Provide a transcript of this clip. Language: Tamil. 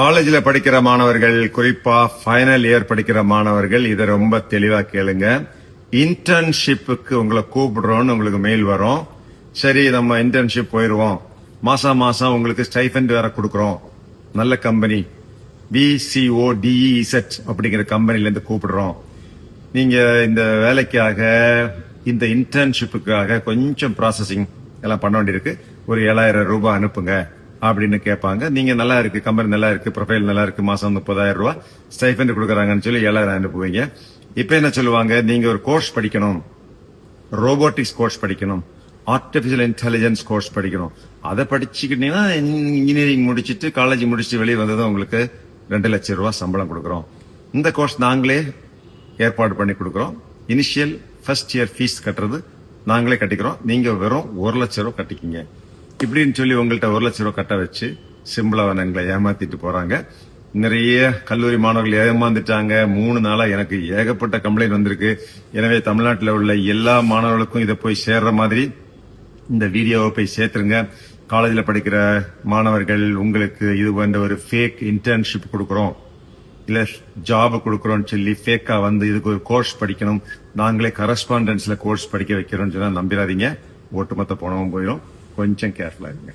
காலேஜ்ல படிக்கிற மாணவர்கள், குறிப்பா ஃபைனல் இயர் படிக்கிற மாணவர்கள் இதை ரொம்ப தெளிவா கேளுங்க. இன்டர்ன்ஷிப்புக்கு உங்களை கூப்பிடுறோம்னு உங்களுக்கு மெயில் வரும். சரி, நம்ம இன்டர்ன்ஷிப் போயிருவோம். மாசம் மாசம் உங்களுக்கு ஸ்டைஃபண்ட் வேற கொடுக்கறோம். நல்ல கம்பெனி VCODEZ அப்படிங்கிற கம்பெனில இருந்து கூப்பிடுறோம். நீங்க இந்த வேலைக்காக, இந்த இன்டர்ன்ஷிப்புக்காக கொஞ்சம் ப்ராசஸிங் எல்லாம் பண்ண வேண்டியிருக்கு. ஒரு 7,000 ரூபாய் அனுப்புங்க அப்படின்னு கேட்பாங்க. நீங்க நல்லா இருக்கு, கம்பெனி நல்லா இருக்கு, ப்ரொஃபைல் நல்லா இருக்கு, மாசம் 30,000 ரூபாய் ஸ்டைஃபண்ட் கொடுக்கறாங்கன்னு சொல்லி 7,000 அனுப்புவீங்க. இப்ப என்ன சொல்லுவாங்க, நீங்க ஒரு கோர்ஸ் படிக்கணும், ரோபோட்டிக்ஸ் கோர்ஸ் படிக்கணும், ஆர்டிபிஷியல் இன்டெலிஜென்ஸ் கோர்ஸ் படிக்கணும். அதை படிச்சுக்கிட்டீங்கன்னா இன்ஜினியரிங் முடிச்சிட்டு காலேஜ் முடிச்சுட்டு வெளியே வந்ததும் உங்களுக்கு 2 லட்சம் ரூபாய் சம்பளம் கொடுக்கறோம். இந்த கோர்ஸ் நாங்களே ஏற்பாடு பண்ணி கொடுக்கறோம். இனிஷியல் ஃபர்ஸ்ட் இயர் ஃபீஸ் கட்டுறது நாங்களே கட்டிக்கிறோம். நீங்க வெறும் 1 லட்சம் ரூபாய் கட்டிக்கிங்க இப்படின்னு சொல்லி உங்கள்கிட்ட 1 லட்சம் ரூபாய் கட்ட வச்சு சிம்பிளாக எங்களை ஏமாத்திட்டு போறாங்க. நிறைய கல்லூரி மாணவர்கள் ஏமாந்துட்டாங்க. 3 நாளா எனக்கு ஏகப்பட்ட கம்ப்ளைண்ட் வந்திருக்கு. எனவே தமிழ்நாட்டில் உள்ள எல்லா மாணவர்களுக்கும் இதை போய் சேர்ற மாதிரி இந்த வீடியோவை போய் சேர்த்துருங்க. காலேஜில் படிக்கிற மாணவர்கள், உங்களுக்கு இது போன்ற ஒரு ஃபேக் இன்டர்ன்ஷிப் கொடுக்கறோம், இல்ல ஜாப் கொடுக்கறோம்னு சொல்லி ஃபேக்கா வந்து இதுக்கு ஒரு கோர்ஸ் படிக்கணும், நாங்களே கரஸ்பாண்டன்ஸ்ல கோர்ஸ் படிக்க வைக்கிறோம்னு சொன்னா நம்பிடாதீங்க. ஒட்டுமொத்த பணமும் போயிடும். கொஞ்சம் கேர்ஃபுல்லா இருங்க.